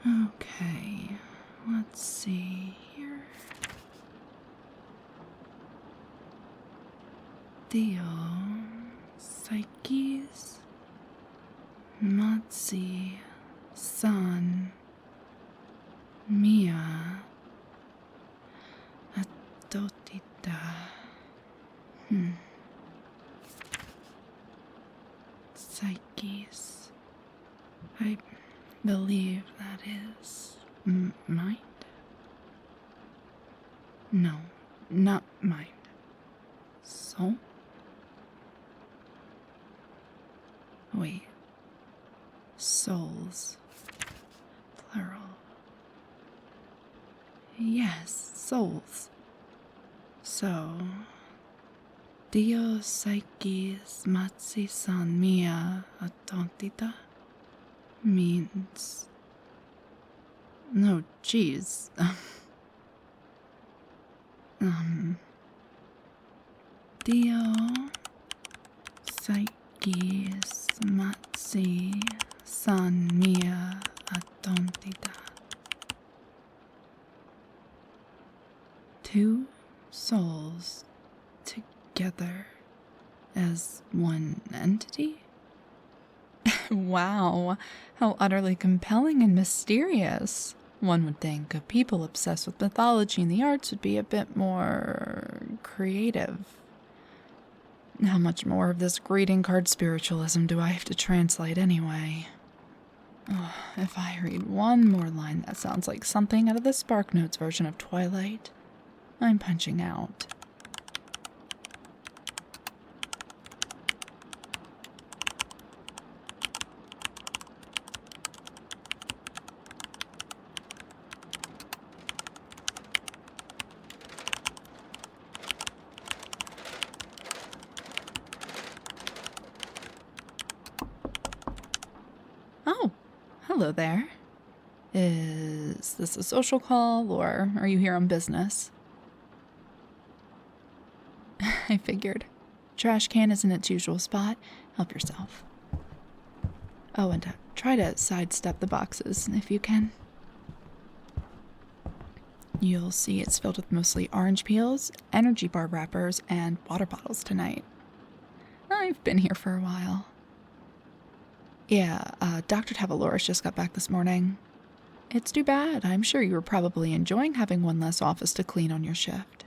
Okay, let's see here. 𝘾𝙍𝙬𝙎 Psyches. I believe that is mind? No, not mind. Soul? Wait. Souls. Plural. Yes, souls. So, Dio Psyches Matsi San Mia Atontita means. No, geez. Dio Psyches Matsi San Mia Atontita. Two souls together as one entity? Wow, how utterly compelling and mysterious. One would think a people obsessed with mythology and the arts would be a bit more creative. How much more of this greeting card spiritualism do I have to translate anyway? Oh, if I read one more line that sounds like something out of the Spark Notes version of Twilight, I'm punching out. Oh, hello there. Is this a social call, or are you here on business? I figured. Trash can is in its usual spot. Help yourself. Oh, and try to sidestep the boxes if you can. You'll see it's filled with mostly orange peels, energy bar wrappers, and water bottles tonight. I've been here for a while. Yeah, Dr. 𝘾𝙀𝙀𝙀𝙀 just got back this morning. It's too bad. I'm sure you were probably enjoying having one less office to clean on your shift.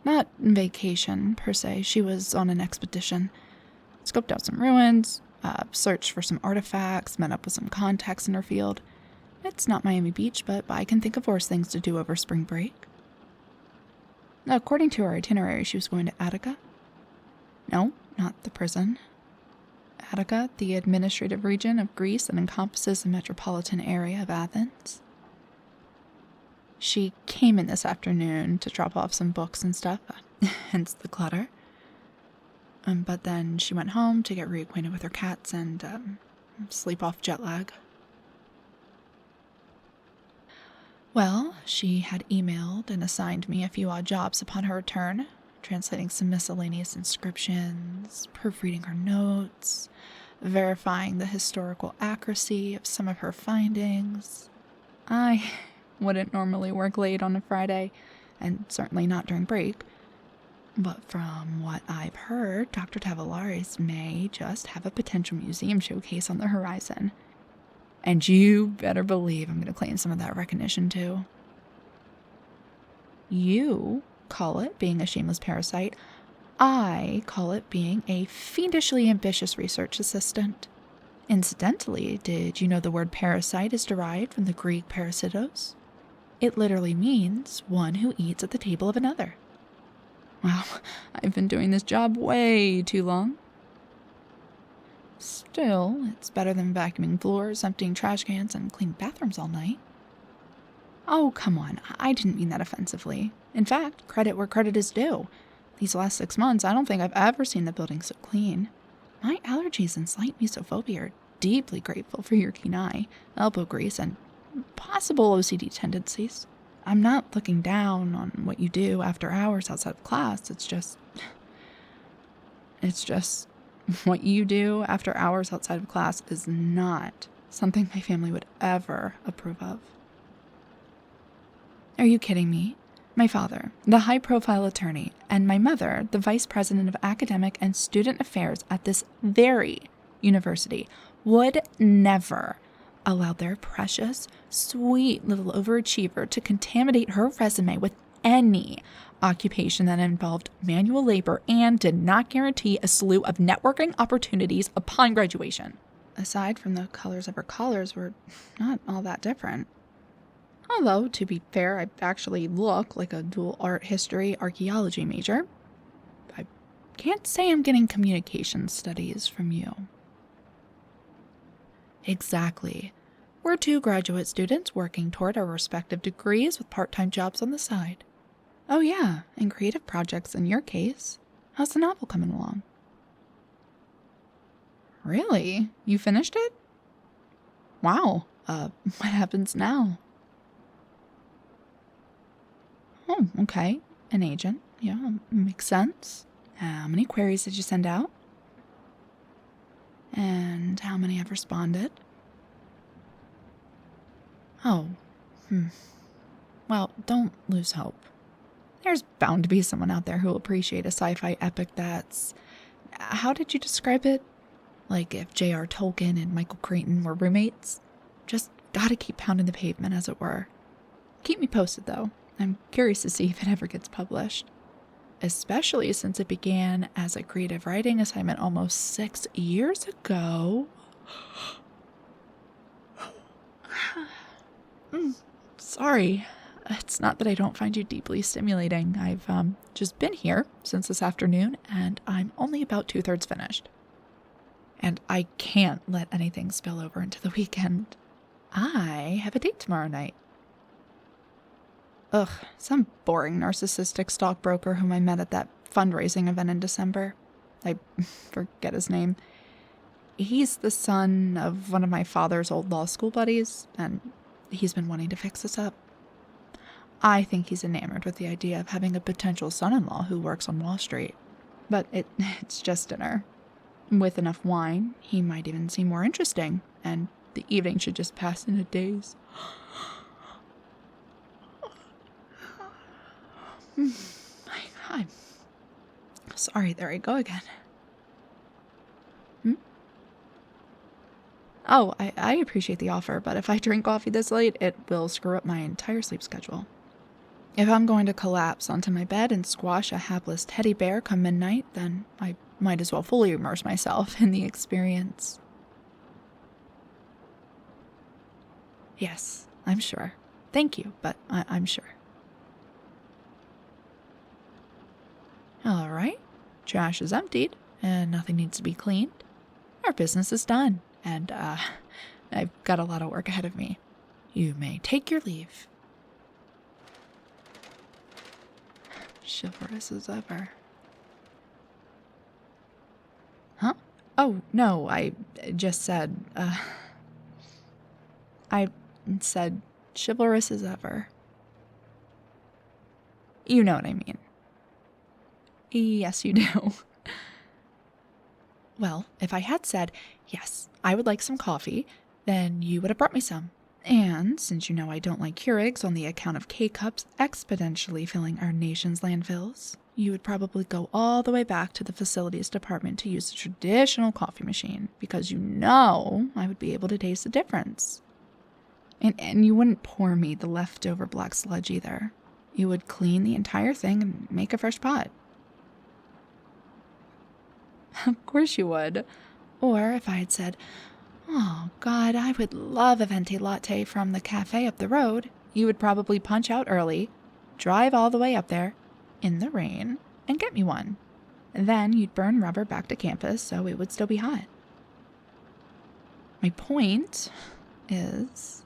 Not vacation, per se. She was on an expedition. Scoped out some ruins, searched for some artifacts, met up with some contacts in her field. It's not Miami Beach, but I can think of worse things to do over spring break. According to her itinerary, she was going to Attica. No, not the prison. Attica, the administrative region of Greece that encompasses the metropolitan area of Athens. She came in this afternoon to drop off some books and stuff, hence the clutter. But then she went home to get reacquainted with her cats and sleep off jet lag. Well, she had emailed and assigned me a few odd jobs upon her return, translating some miscellaneous inscriptions, proofreading her notes, verifying the historical accuracy of some of her findings. I wouldn't normally work late on a Friday, and certainly not during break, but from what I've heard, Dr. 𝘾𝙀𝙀𝙀 may just have a potential museum showcase on the horizon. And you better believe I'm going to claim some of that recognition too. You call it being a shameless parasite. I call it being a fiendishly ambitious research assistant. Incidentally, did you know the word parasite is derived from the Greek parasitos? It literally means one who eats at the table of another. Wow, I've been doing this job way too long. Still, it's better than vacuuming floors, emptying trash cans, and cleaning bathrooms all night. Oh, come on, I didn't mean that offensively. In fact, credit where credit is due. These last 6 months, I don't think I've ever seen the building so clean. My allergies and slight mesophobia are deeply grateful for your keen eye, elbow grease, and possible OCD tendencies. I'm not looking down on what you do after hours outside of class. It's just what you do after hours outside of class is not something my family would ever approve of. Are you kidding me? My father, the high-profile attorney, and my mother, the vice president of academic and student affairs at this very university, would never allow their precious, sweet little overachiever to contaminate her resume with any occupation that involved manual labor and did not guarantee a slew of networking opportunities upon graduation. Aside from the colors of her collars were not all that different. Although, to be fair, I actually look like a dual art history archaeology major. I can't say I'm getting communication studies from you. Exactly. We're two graduate students working toward our respective degrees with part-time jobs on the side. Oh yeah, and creative projects in your case. How's the novel coming along? Really? You finished it? Wow. What happens now? Oh, okay. An agent. Yeah, makes sense. How many queries did you send out? And how many have responded? Oh, Well, don't lose hope. There's bound to be someone out there who'll appreciate a sci-fi epic that's... How did you describe it? Like if J.R. Tolkien and Michael Crichton were roommates? Just gotta keep pounding the pavement, as it were. Keep me posted, though. I'm curious to see if it ever gets published. Especially since it began as a creative writing assignment almost 6 years ago. Sorry. It's not that I don't find you deeply stimulating. I've just been here since this afternoon, and I'm only about 2/3 finished. And I can't let anything spill over into the weekend. I have a date tomorrow night. Ugh, some boring narcissistic stockbroker whom I met at that fundraising event in December. I forget his name. He's the son of one of my father's old law school buddies, and he's been wanting to fix us up. I think he's enamored with the idea of having a potential son-in-law who works on Wall Street. But it's just dinner. With enough wine, he might even seem more interesting, and the evening should just pass in a daze. I'm sorry, there I go again. Oh, I appreciate the offer, but if I drink coffee this late, it will screw up my entire sleep schedule. If I'm going to collapse onto my bed and squash a hapless teddy bear come midnight, then I might as well fully immerse myself in the experience. Yes, I'm sure. Thank you, but I'm sure. All right, trash is emptied, and nothing needs to be cleaned. Our business is done, and I've got a lot of work ahead of me. You may take your leave. Chivalrous as ever. Huh? Oh, no, I just said, I said chivalrous as ever. You know what I mean. Yes, you do. Well, if I had said, yes, I would like some coffee, then you would have brought me some. And since you know I don't like Keurigs on the account of K-cups exponentially filling our nation's landfills, you would probably go all the way back to the facilities department to use the traditional coffee machine, because you know I would be able to taste the difference. And you wouldn't pour me the leftover black sludge either. You would clean the entire thing and make a fresh pot. Of course you would. Or if I had said, oh, God, I would love a venti latte from the cafe up the road, you would probably punch out early, drive all the way up there, in the rain, and get me one. And then you'd burn rubber back to campus so it would still be hot. My point is,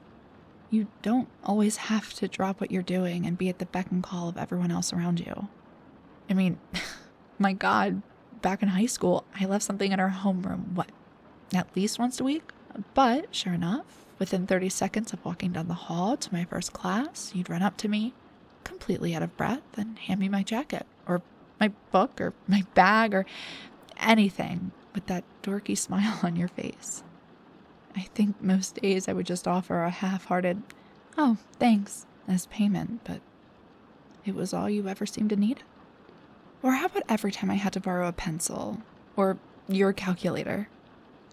you don't always have to drop what you're doing and be at the beck and call of everyone else around you. I mean, my God, back in high school, I left something in our homeroom, at least once a week? But, sure enough, within 30 seconds of walking down the hall to my first class, you'd run up to me, completely out of breath, and hand me my jacket, or my book, or my bag, or anything with that dorky smile on your face. I think most days I would just offer a half-hearted, "Oh, thanks," as payment, but it was all you ever seemed to need. Or how about every time I had to borrow a pencil? Or your calculator?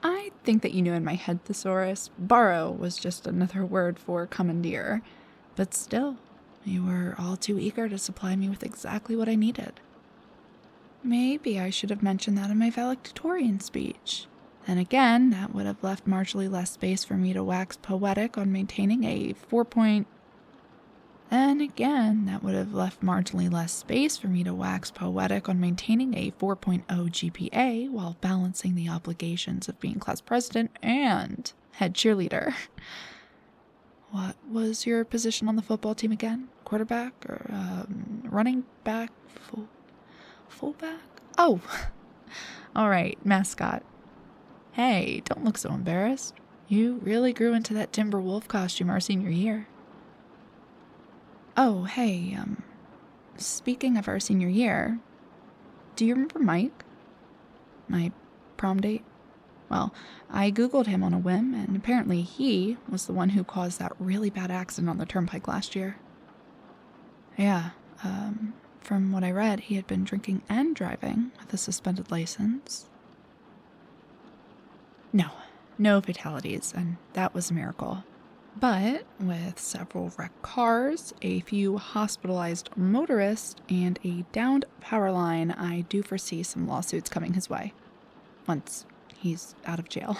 I think that you knew in my head, thesaurus, borrow was just another word for commandeer. But still, you were all too eager to supply me with exactly what I needed. Maybe I should have mentioned that in my valedictorian speech. Then again, that would have left marginally less space for me to wax poetic on maintaining a 4.0 GPA while balancing the obligations of being class president and head cheerleader. What was your position on the football team again? Quarterback or running back? Fullback? Oh, all right, mascot. Hey, don't look so embarrassed. You really grew into that timber wolf costume our senior year. Oh, hey, speaking of our senior year, do you remember Mike? My prom date? Well, I Googled him on a whim, and apparently he was the one who caused that really bad accident on the turnpike last year. Yeah, from what I read, he had been drinking and driving with a suspended license. No fatalities, and that was a miracle. But with several wrecked cars, a few hospitalized motorists, and a downed power line, I do foresee some lawsuits coming his way once he's out of jail.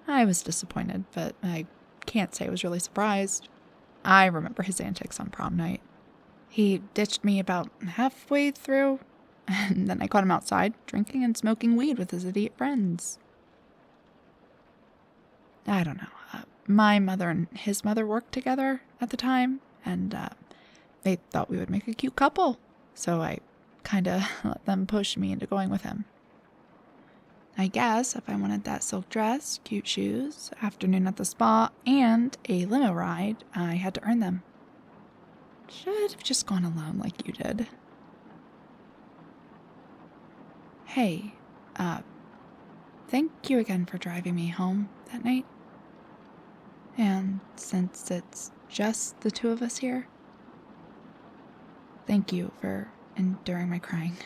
I was disappointed, but I can't say I was really surprised. I remember his antics on prom night. He ditched me about halfway through, and then I caught him outside drinking and smoking weed with his idiot friends. I don't know. My mother and his mother worked together at the time, and they thought we would make a cute couple, so I kind of let them push me into going with him. I guess if I wanted that silk dress, cute shoes, afternoon at the spa, and a limo ride, I had to earn them. Should have just gone alone like you did. Hey, thank you again for driving me home that night. And since it's just the two of us here, thank you for enduring my crying.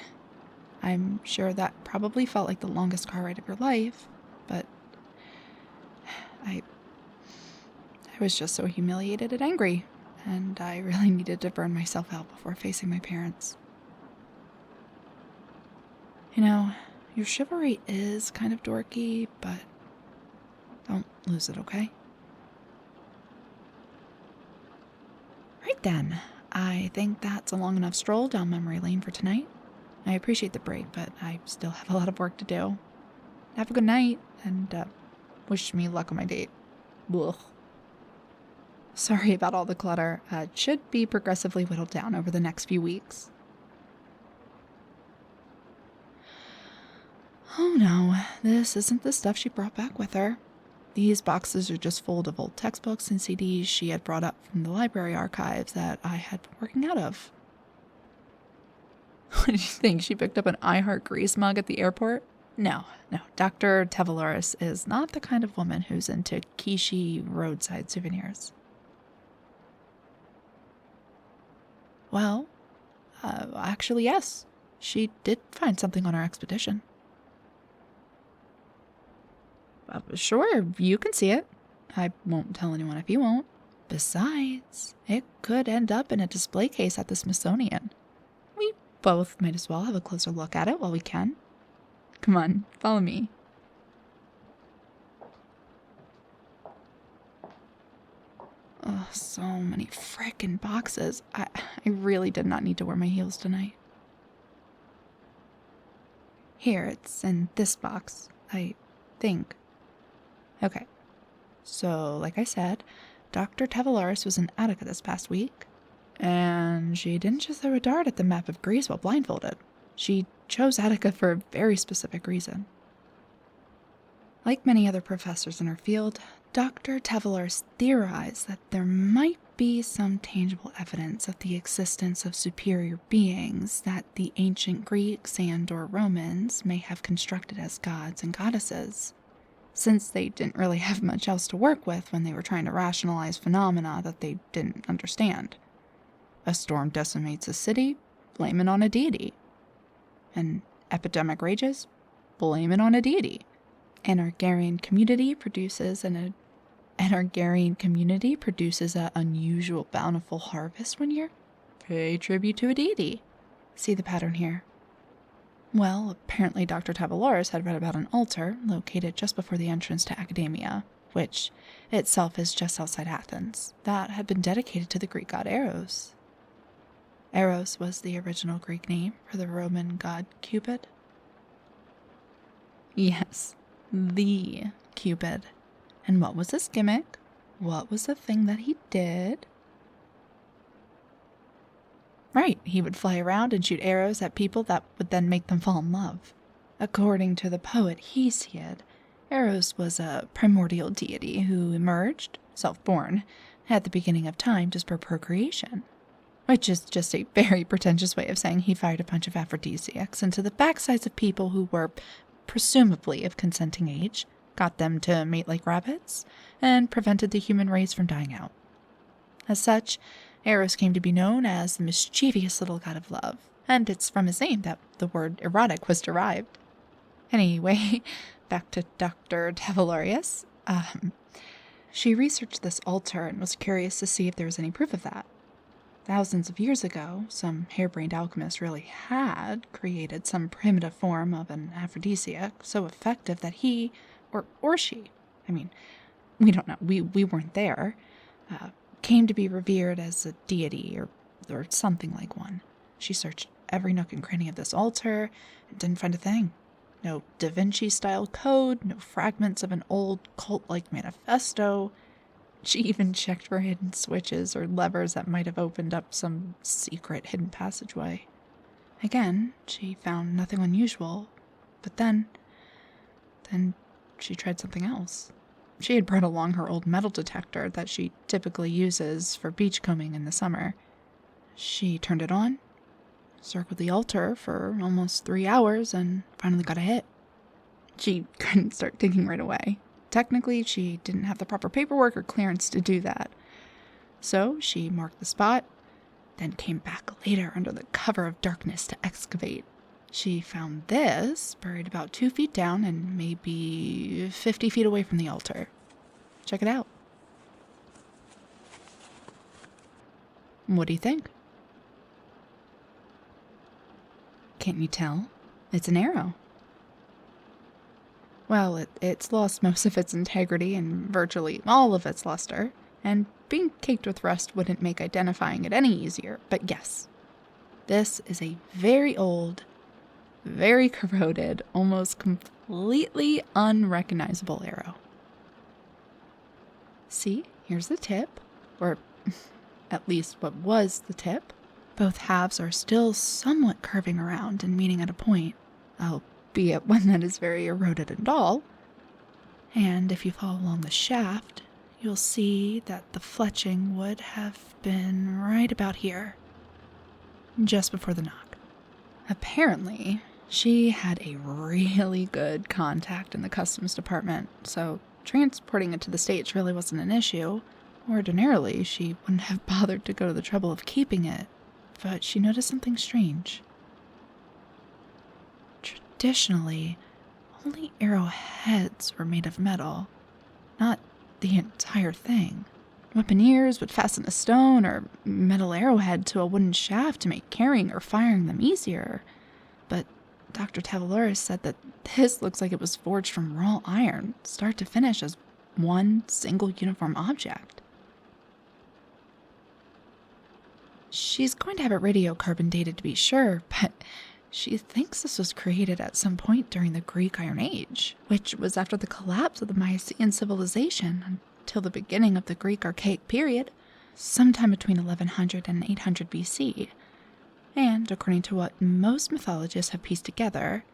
I'm sure that probably felt like the longest car ride of your life, but I was just so humiliated and angry, and I really needed to burn myself out before facing my parents. You know, your chivalry is kind of dorky, but don't lose it, okay? Right then, I think that's a long enough stroll down memory lane for tonight. I appreciate the break, but I still have a lot of work to do. Have a good night, and wish me luck on my date. Ugh. Sorry about all the clutter. It should be progressively whittled down over the next few weeks. Oh no, this isn't the stuff she brought back with her. These boxes are just full of old textbooks and CDs she had brought up from the library archives that I had been working out of. What did you think? She picked up an I Heart Grease mug at the airport? No. Dr. 𝘾𝙀𝙀𝙀 is not the kind of woman who's into quiche roadside souvenirs. Well, actually, yes. She did find something on our expedition. Sure, you can see it. I won't tell anyone if you won't. Besides, it could end up in a display case at the Smithsonian. We both might as well have a closer look at it while we can. Come on, follow me. Oh, so many frickin' boxes. I really did not need to wear my heels tonight. Here, it's in this box, I think. Okay, so like I said, Dr. 𝘾𝙀𝙀𝙀 was in Attica this past week, and she didn't just throw a dart at the map of Greece while blindfolded. She chose Attica for a very specific reason. Like many other professors in her field, Dr. 𝘾𝙀𝙀𝙀 theorized that there might be some tangible evidence of the existence of superior beings that the ancient Greeks and/or Romans may have constructed as gods and goddesses, since they didn't really have much else to work with when they were trying to rationalize phenomena that they didn't understand. A storm decimates a city, blame it on a deity. An epidemic rages, blame it on a deity. An Argarian community produces an unusual bountiful harvest one year, pay tribute to a deity. See the pattern here? Well, apparently Dr. 𝘾𝙀𝙀𝙀 had read about an altar located just before the entrance to academia, which itself is just outside Athens, that had been dedicated to the Greek god Eros. Eros was the original Greek name for the Roman god Cupid. Yes, the Cupid. And what was his gimmick? What was the thing that he did? Right, he would fly around and shoot arrows at people that would then make them fall in love. According to the poet Hesiod, Eros was a primordial deity who emerged, self-born, at the beginning of time just for procreation. Which is just a very pretentious way of saying he fired a bunch of aphrodisiacs into the backsides of people who were presumably of consenting age, got them to mate like rabbits, and prevented the human race from dying out. As such, Eros came to be known as the mischievous little god of love, and it's from his name that the word erotic was derived. Anyway, back to Dr. 𝘾𝙀𝙀𝙀𝙀. She researched this altar and was curious to see if there was any proof of that. Thousands of years ago, some harebrained alchemist really had created some primitive form of an aphrodisiac so effective that he, or she, we don't know, we weren't there, came to be revered as a deity or something like one. She searched every nook and cranny of this altar and didn't find a thing. No Da Vinci-style code, no fragments of an old cult-like manifesto. She even checked for hidden switches or levers that might have opened up some secret hidden passageway. Again, she found nothing unusual, but then she tried something else. She had brought along her old metal detector that she typically uses for beachcombing in the summer. She turned it on, circled the altar for almost 3 hours, and finally got a hit. She couldn't start digging right away. Technically, she didn't have the proper paperwork or clearance to do that. So she marked the spot, then came back later under the cover of darkness to excavate. She found this buried about 2 feet down and maybe 50 feet away from the altar. Check it out. What do you think? Can't you tell? It's an arrow. Well, it's lost most of its integrity and virtually all of its luster, and being caked with rust wouldn't make identifying it any easier, but yes, this is a very old, very corroded, almost completely unrecognizable arrow. See, here's the tip, or at least what was the tip. Both halves are still somewhat curving around and meeting at a point, albeit one that is very eroded and dull. And if you follow along the shaft, you'll see that the fletching would have been right about here, just before the knock. Apparently, she had a really good contact in the customs department, so transporting it to the States really wasn't an issue. Ordinarily, she wouldn't have bothered to go to the trouble of keeping it, but she noticed something strange. Traditionally, only arrowheads were made of metal, not the entire thing. Weaponeers would fasten a stone or metal arrowhead to a wooden shaft to make carrying or firing them easier, but Dr. 𝘾𝙀𝙀𝙀𝙀 said that this looks like it was forged from raw iron, start to finish as one single uniform object. She's going to have it radiocarbon dated to be sure, but she thinks this was created at some point during the Greek Iron Age, which was after the collapse of the Mycenaean civilization until the beginning of the Greek Archaic period, sometime between 1100 and 800 BC. And, according to what most mythologists have pieced together,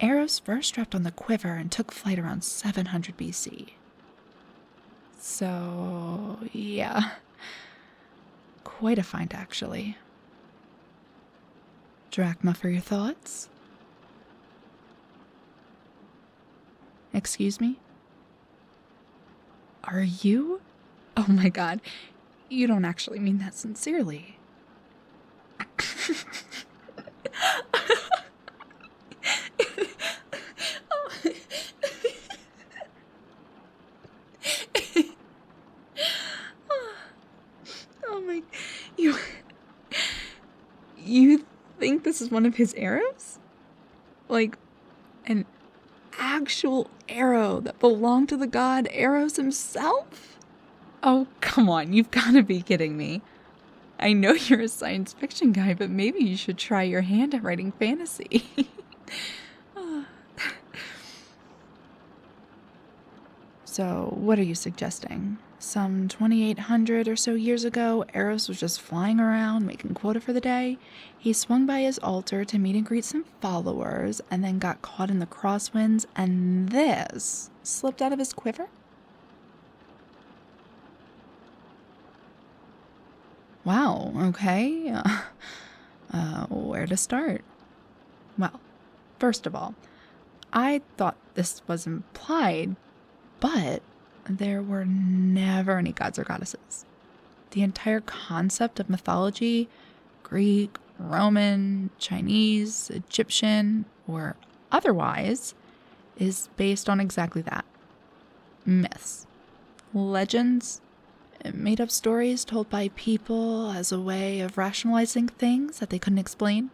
Eros first strapped on the quiver and took flight around 700 BC. So, yeah. Quite a find, actually. Drachma for your thoughts? Excuse me? Are you? Oh my god, you don't actually mean that sincerely. Oh my, you think this is one of his arrows? Like, an actual arrow that belonged to the god Eros himself? Oh, come on, you've got to be kidding me. I know you're a science fiction guy, but maybe you should try your hand at writing fantasy. So, what are you suggesting? Some 2,800 or so years ago, Eros was just flying around, making quota for the day. He swung by his altar to meet and greet some followers, and then got caught in the crosswinds, and this slipped out of his quiver? Wow, okay. Where to start? Well, first of all, I thought this was implied, but there were never any gods or goddesses. The entire concept of mythology, Greek, Roman, Chinese, Egyptian, or otherwise, is based on exactly that. Myths, legends, made up stories told by people as a way of rationalizing things that they couldn't explain,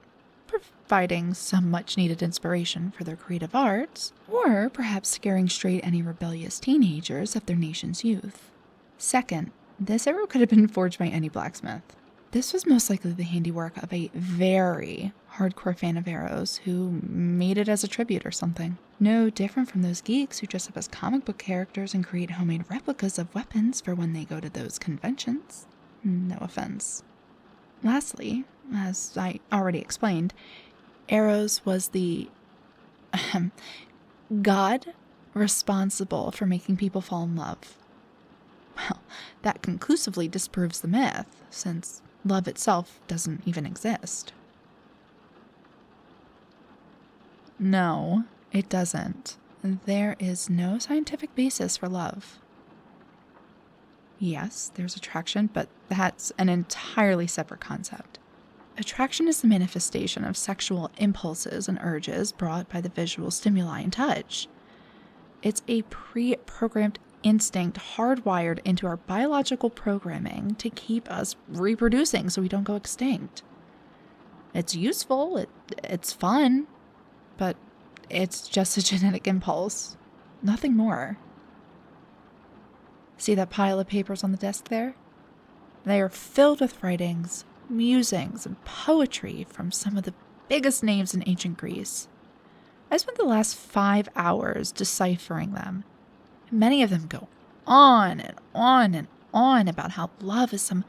providing some much needed inspiration for their creative arts, or perhaps scaring straight any rebellious teenagers of their nation's youth. Second, this arrow could have been forged by any blacksmith. This was most likely the handiwork of a very hardcore fan of arrows who made it as a tribute or something. No different from those geeks who dress up as comic book characters and create homemade replicas of weapons for when they go to those conventions. No offense. Lastly, as I already explained, Eros was the god responsible for making people fall in love. Well, that conclusively disproves the myth, since love itself doesn't even exist. No, it doesn't. There is no scientific basis for love. Yes, there's attraction, but that's an entirely separate concept. Attraction is the manifestation of sexual impulses and urges brought by the visual stimuli and touch. It's a pre-programmed instinct hardwired into our biological programming to keep us reproducing so we don't go extinct. It's useful, it's fun, but it's just a genetic impulse. Nothing more. See that pile of papers on the desk there? They are filled with writings, musings, and poetry from some of the biggest names in ancient Greece. I spent the last 5 hours deciphering them. Many of them go on and on and on about how love is some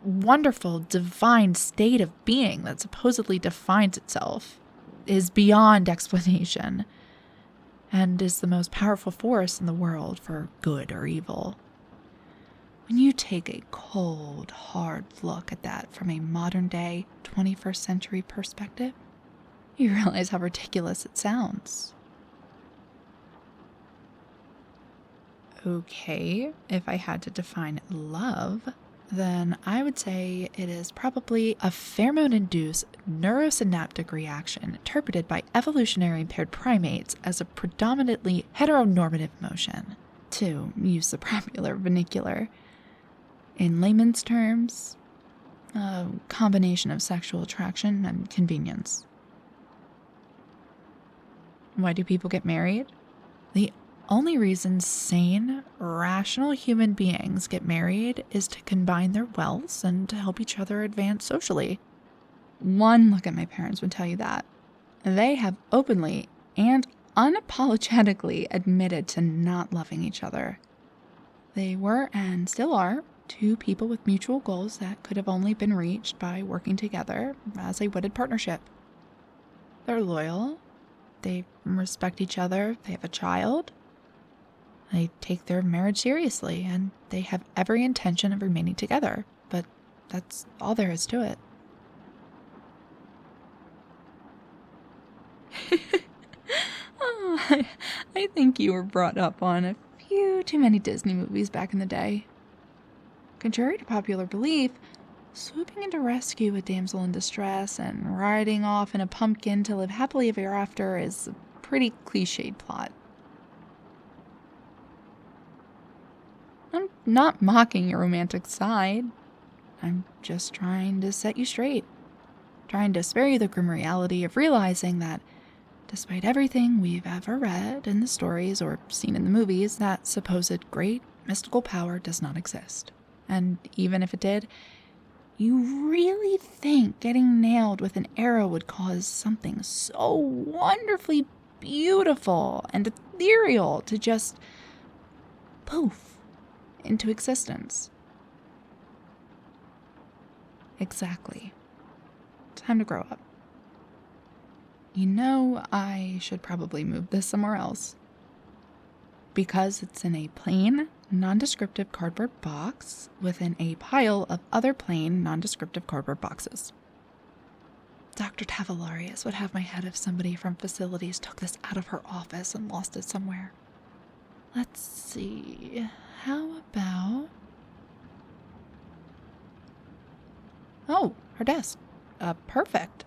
wonderful, divine state of being that supposedly defines itself, is beyond explanation, and is the most powerful force in the world for good or evil. When you take a cold, hard look at that from a modern-day, 21st century perspective, you realize how ridiculous it sounds. Okay, if I had to define love, then I would say it is probably a pheromone-induced neurosynaptic reaction interpreted by evolutionary impaired primates as a predominantly heteronormative emotion, to use the popular vernacular. In layman's terms, a combination of sexual attraction and convenience. Why do people get married? The only reason sane, rational human beings get married is to combine their wealths and to help each other advance socially. One look at my parents would tell you that. They have openly and unapologetically admitted to not loving each other. They were, and still are, two people with mutual goals that could have only been reached by working together as a wedded partnership. They're loyal. They respect each other. They have a child. They take their marriage seriously, and they have every intention of remaining together, but that's all there is to it. Oh, I think you were brought up on a few too many Disney movies back in the day. Contrary to popular belief, swooping in to rescue a damsel in distress and riding off in a pumpkin to live happily ever after is a pretty cliched plot. I'm not mocking your romantic side. I'm just trying to set you straight. Trying to spare you the grim reality of realizing that despite everything we've ever read in the stories or seen in the movies, that supposed great mystical power does not exist. And even if it did, you really think getting nailed with an arrow would cause something so wonderfully beautiful and ethereal to just poof into existence? Exactly. Time to grow up. You know, I should probably move this somewhere else. Because it's in a plain, nondescriptive cardboard box within a pile of other plain, nondescriptive cardboard boxes. Dr. Tavellarius would have my head if somebody from facilities took this out of her office and lost it somewhere. Let's see. How about... Oh, her desk. Perfect.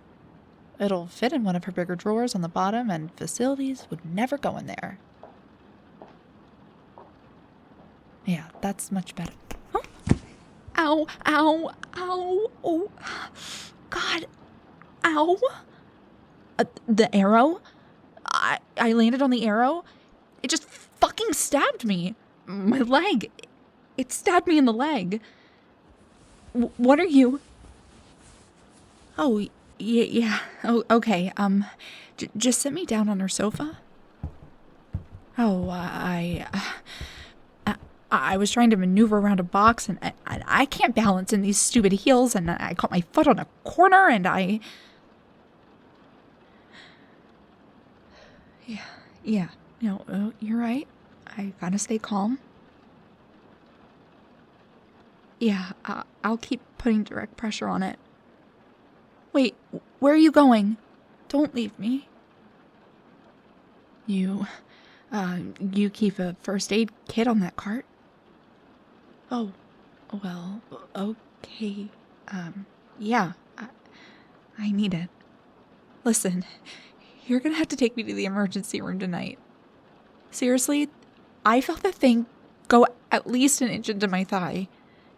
It'll fit in one of her bigger drawers on the bottom, and facilities would never go in there. Yeah, that's much better. Huh? Ow, ow, ow, oh, God, ow. The arrow? I landed on the arrow. It just fucking stabbed me. My leg. It stabbed me in the leg. What are you? Oh, yeah. Oh, okay. Just sit me down on her sofa. Oh, I was trying to maneuver around a box, and I can't balance in these stupid heels, and I caught my foot on a corner, and Yeah. No, you're right. I gotta stay calm. Yeah, I'll keep putting direct pressure on it. Wait, where are you going? Don't leave me. You keep a first aid kit on that cart? Oh, well, okay. Yeah, I need it. Listen, you're gonna have to take me to the emergency room tonight. Seriously, I felt the thing go at least an inch into my thigh.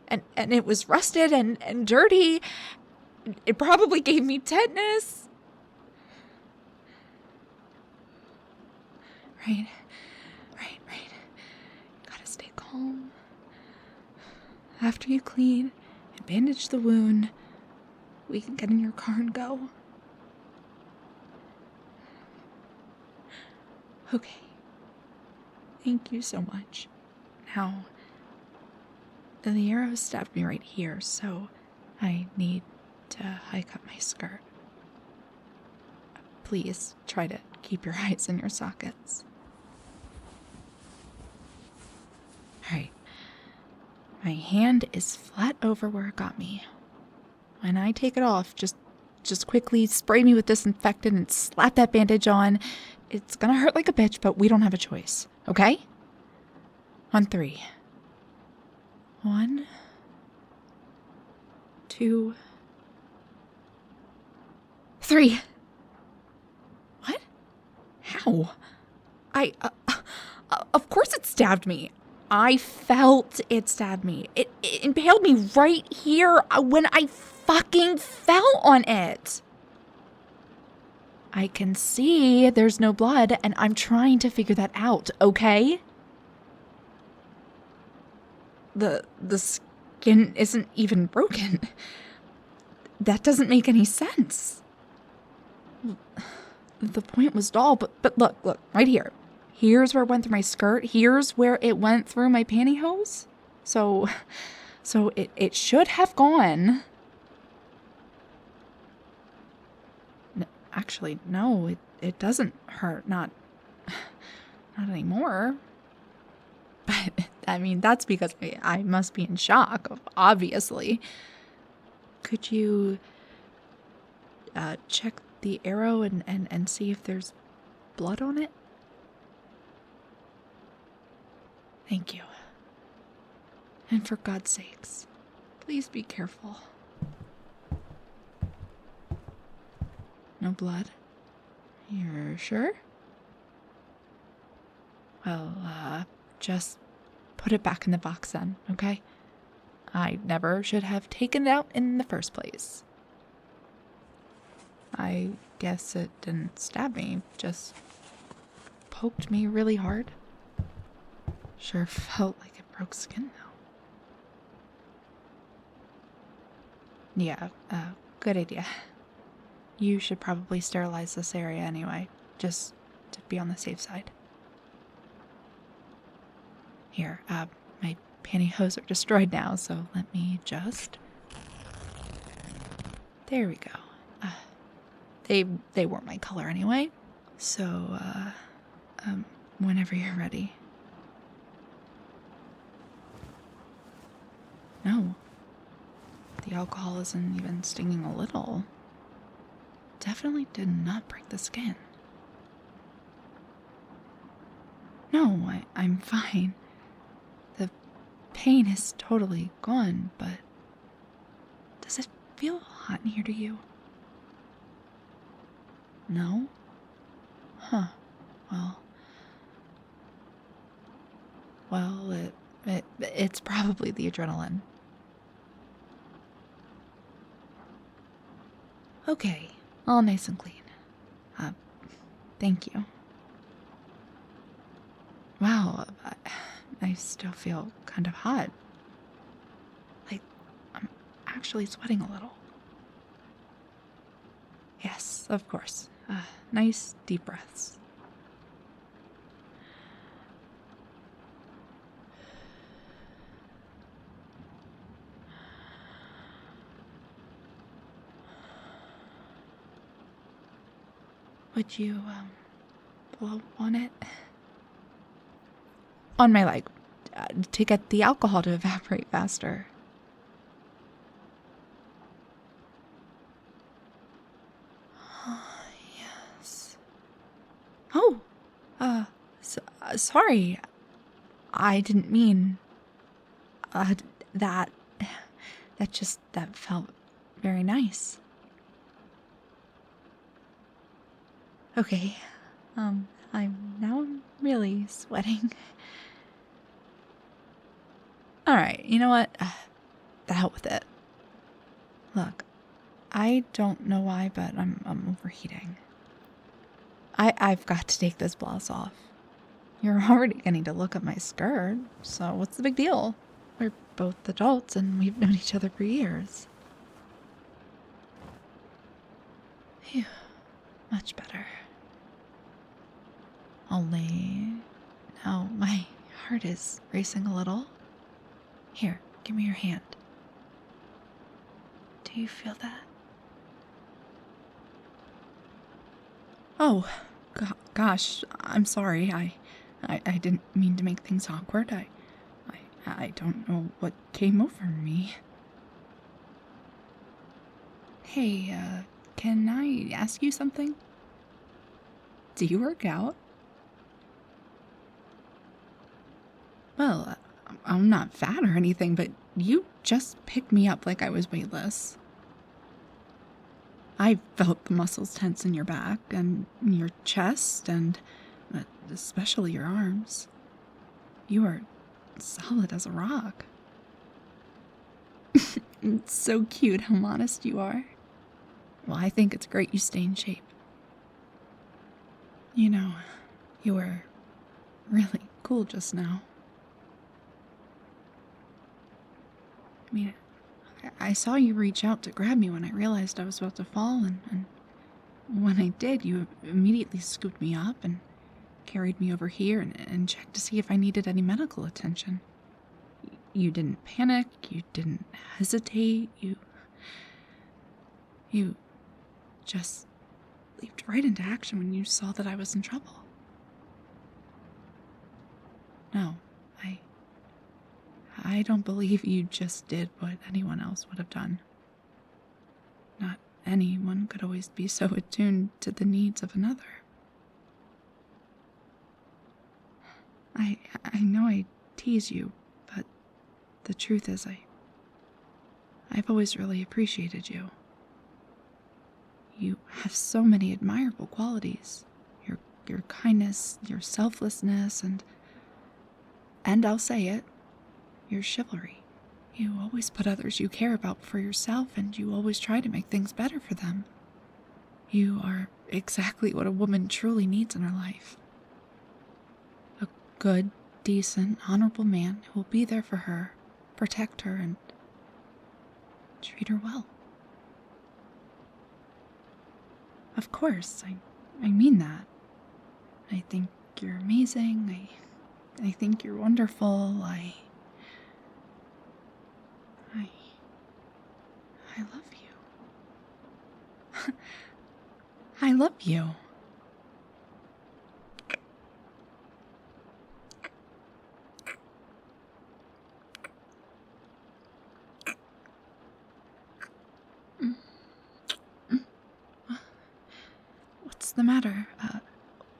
And it was rusted and dirty. It probably gave me tetanus. Right. Gotta stay calm. After you clean and bandage the wound, we can get in your car and go. Okay. Thank you so much. Now, the arrow stabbed me right here, so I need to hike up my skirt. Please try to keep your eyes in your sockets. Alright. My hand is flat over where it got me. When I take it off, just quickly spray me with disinfectant and slap that bandage on. It's gonna hurt like a bitch, but we don't have a choice, okay? On 3. 1, 2, 3. What? How? Of course it stabbed me. I felt it stabbed me. It impaled me right here when I fucking fell on it. I can see there's no blood, and I'm trying to figure that out, okay? The skin isn't even broken. That doesn't make any sense. The point was dull, but look, right here. Here's where it went through my skirt. Here's where it went through my pantyhose. So it should have gone. Actually, no, it doesn't hurt. Not anymore. But, I mean, that's because I must be in shock, obviously. Could you check the arrow and see if there's blood on it? Thank you. And for God's sakes, please be careful. No blood? You're sure? Well, just put it back in the box then, okay? I never should have taken it out in the first place. I guess it didn't stab me, just poked me really hard. Sure felt like it broke skin, though. Yeah, good idea. You should probably sterilize this area anyway, just to be on the safe side. Here, my pantyhose are destroyed now, so let me just... There we go. They weren't my color anyway, so, whenever you're ready. No. The alcohol isn't even stinging a little. Definitely did not break the skin. No, I'm fine. The pain is totally gone, but does it feel hot in here to you? No? Huh. Well, it's probably the adrenaline. Okay, all nice and clean. Thank you. Wow, I still feel kind of hot. Like, I'm actually sweating a little. Yes, of course. Nice deep breaths. Would you, blow on it? On my leg, to get the alcohol to evaporate faster. Yes. Oh, sorry. I didn't mean, that felt very nice. Okay, I'm really sweating. Alright, you know what? The hell with it. Look, I don't know why, but I'm overheating. I've got to take this blouse off. You're already getting to look at my skirt, so what's the big deal? We're both adults and we've known each other for years. Phew, much better. Only now my heart is racing a little. Here, give me your hand. Do you feel that? Oh, gosh, I'm sorry. I didn't mean to make things awkward. I don't know what came over me. Hey, can I ask you something? Do you work out? Well, I'm not fat or anything, but you just picked me up like I was weightless. I felt the muscles tense in your back and your chest and especially your arms. You are solid as a rock. It's so cute how modest you are. Well, I think it's great you stay in shape. You know, you were really cool just now. I mean, I saw you reach out to grab me when I realized I was about to fall, and when I did, you immediately scooped me up and carried me over here and checked to see if I needed any medical attention. You didn't panic, you didn't hesitate, you just leaped right into action when you saw that I was in trouble. No, I don't believe you just did what anyone else would have done. Not anyone could always be so attuned to the needs of another. I know I tease you, but the truth is I've always really appreciated you. You have so many admirable qualities. Your kindness, your selflessness, and I'll say it, your chivalry. You always put others you care about before yourself, and you always try to make things better for them. You are exactly what a woman truly needs in her life. A good, decent, honorable man who will be there for her, protect her, and treat her well. Of course, I mean that. I think you're amazing. I think you're wonderful. I love you. I love you. What's the matter?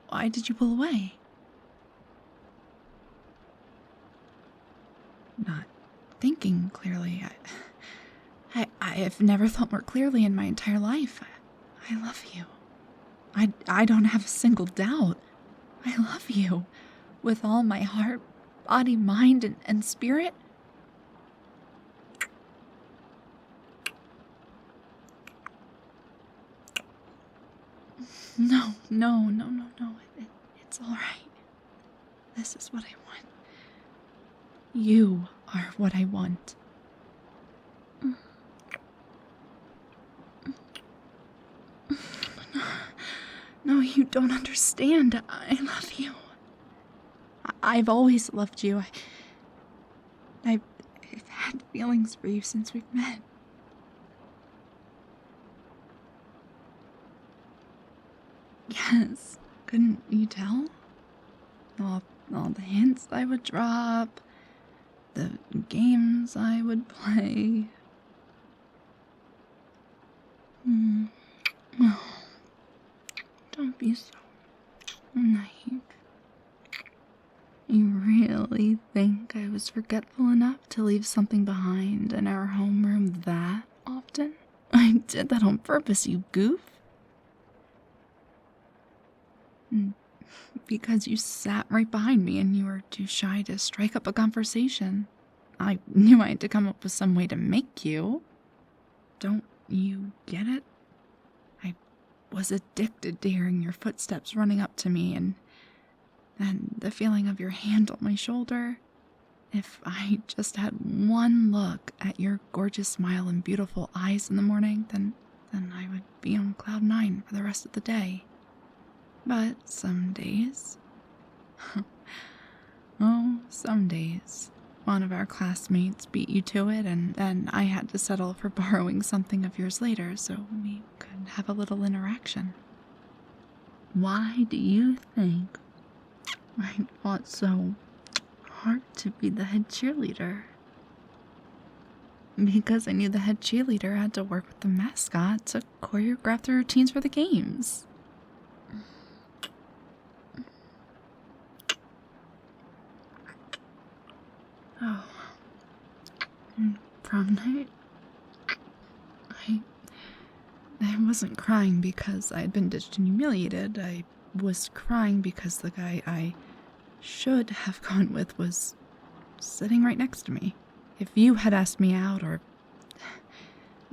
Why did you pull away? Not thinking clearly. I have never thought more clearly in my entire life. I love you. I don't have a single doubt. I love you. With all my heart, body, mind, and spirit. No. It's all right. This is what I want. You are what I want. No, you don't understand. I love you. I've always loved you. I've had feelings for you since we've met. Yes, couldn't you tell? All the hints I would drop, the games I would play. Oh, don't be so naive. You really think I was forgetful enough to leave something behind in our homeroom that often? I did that on purpose, you goof. Because you sat right behind me and you were too shy to strike up a conversation. I knew I had to come up with some way to make you. Don't you get it? I was addicted to hearing your footsteps running up to me and the feeling of your hand on my shoulder. If I just had one look at your gorgeous smile and beautiful eyes in the morning, then I would be on cloud 9 for the rest of the day. But some days, some days, one of our classmates beat you to it, and then I had to settle for borrowing something of yours later so we could have a little interaction. Why do you think I fought so hard to be the head cheerleader? Because I knew the head cheerleader had to work with the mascot to choreograph the routines for the games. Oh, prom night, I wasn't crying because I had been ditched and humiliated. I was crying because the guy I should have gone with was sitting right next to me. If you had asked me out, or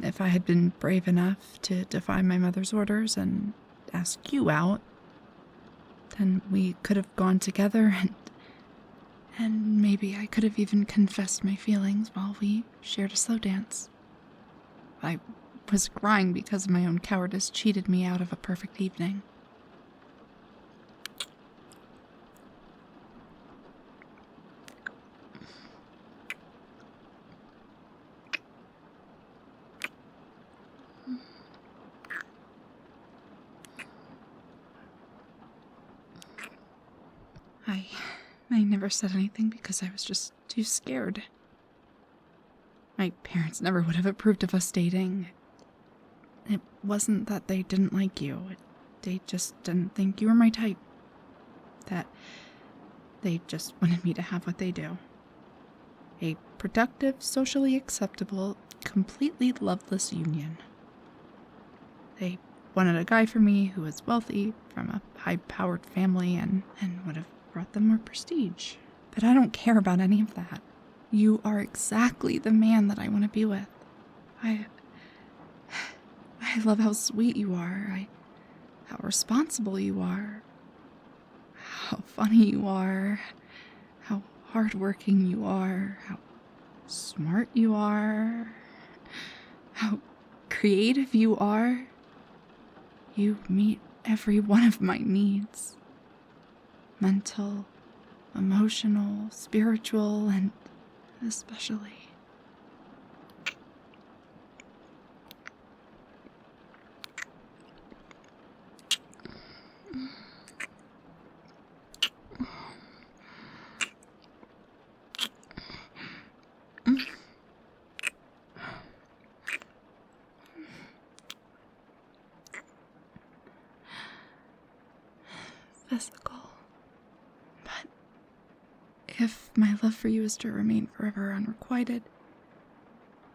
if I had been brave enough to defy my mother's orders and ask you out, then we could have gone together and maybe I could have even confessed my feelings while we shared a slow dance. I was crying because my own cowardice cheated me out of a perfect evening. I never said anything because I was just too scared. My parents never would have approved of us dating. It wasn't that they didn't like you. They just didn't think you were my type. That they just wanted me to have what they do. A productive, socially acceptable, completely loveless union. They wanted a guy for me who was wealthy, from a high-powered family, and would have brought them more prestige. But I don't care about any of that. You are exactly the man that I want to be with. I love how sweet you are, how responsible you are, how funny you are, how hardworking you are, how smart you are, how creative you are. You meet every one of my needs. Mental, emotional, spiritual, and especially physical. But if my love for you is to remain forever unrequited,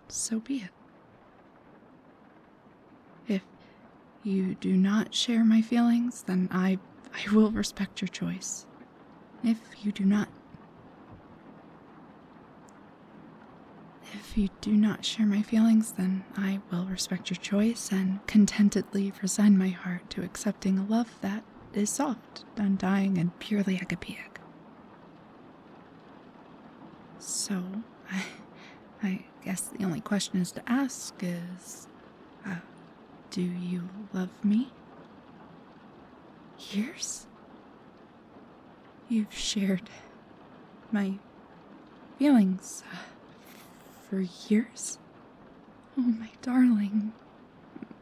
so be it. If you do not share my feelings, then I will respect your choice. If you do not share my feelings, then I will respect your choice and contentedly resign my heart to accepting a love that is soft, undying, and purely agapic. So, I guess the only question is to ask is, do you love me? Years? You've shared my feelings for years? Oh, my darling,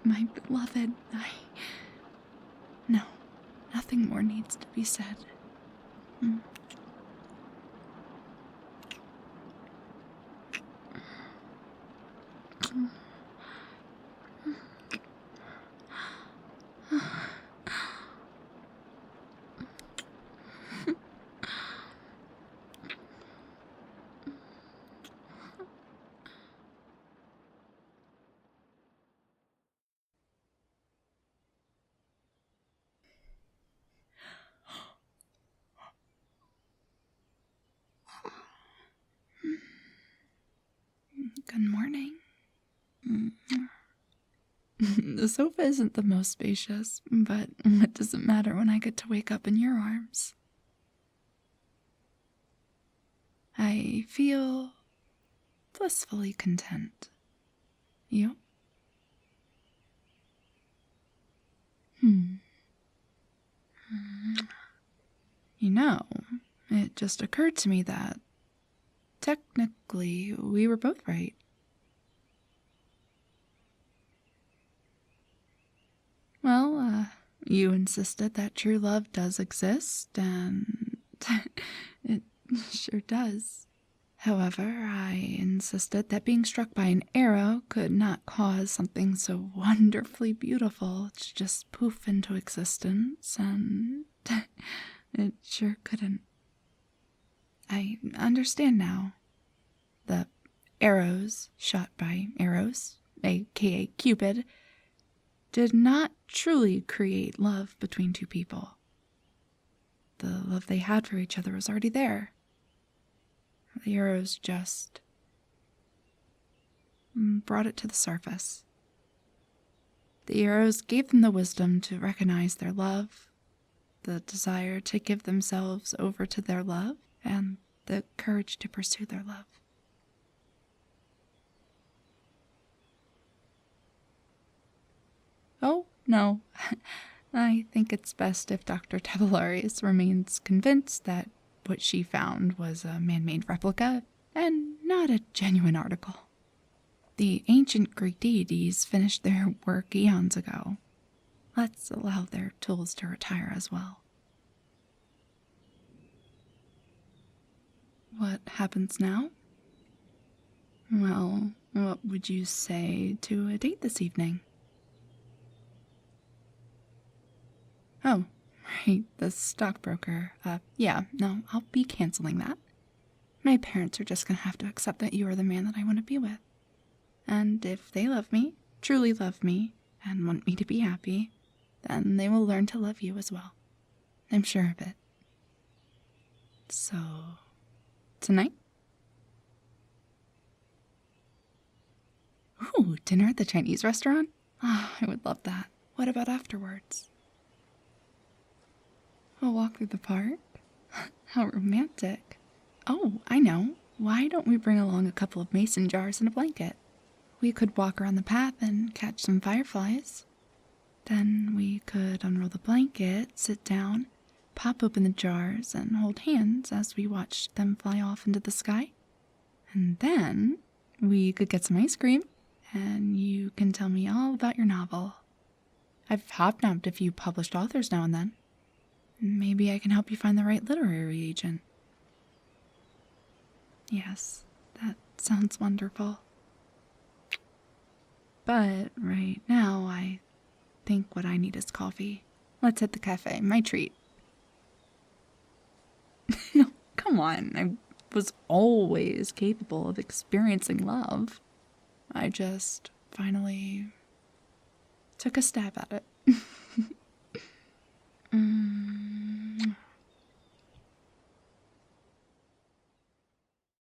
my beloved, No, nothing more needs to be said. Good morning. The sofa isn't the most spacious, but what does it matter when I get to wake up in your arms? I feel blissfully content. You? You know, it just occurred to me that technically we were both right. Well, you insisted that true love does exist, and it sure does. However, I insisted that being struck by an arrow could not cause something so wonderfully beautiful to just poof into existence, and it sure couldn't. I understand now. The arrows shot by Eros, aka Cupid, did not truly create love between two people. The love they had for each other was already there. The arrows just brought it to the surface. The arrows gave them the wisdom to recognize their love, the desire to give themselves over to their love, and the courage to pursue their love. Oh, no. I think it's best if Dr. 𝘾𝙀𝙀𝙀 remains convinced that what she found was a man-made replica and not a genuine article. The ancient Greek deities finished their work eons ago. Let's allow their tools to retire as well. What happens now? Well, what would you say to a date this evening? Oh, right, the stockbroker. Yeah, no, I'll be canceling that. My parents are just gonna have to accept that you are the man that I want to be with. And if they love me, truly love me, and want me to be happy, then they will learn to love you as well. I'm sure of it. So, tonight? Ooh, dinner at the Chinese restaurant? Ah, I would love that. What about afterwards? A walk through the park? How romantic. Oh, I know. Why don't we bring along a couple of mason jars and a blanket? We could walk around the path and catch some fireflies. Then we could unroll the blanket, sit down, pop open the jars, and hold hands as we watched them fly off into the sky. And then we could get some ice cream, and you can tell me all about your novel. I've hobnobbed a few published authors now and then. Maybe I can help you find the right literary agent. Yes, that sounds wonderful. But right now, I think what I need is coffee. Let's hit the cafe, my treat. No, come on, I was always capable of experiencing love. I just finally took a stab at it.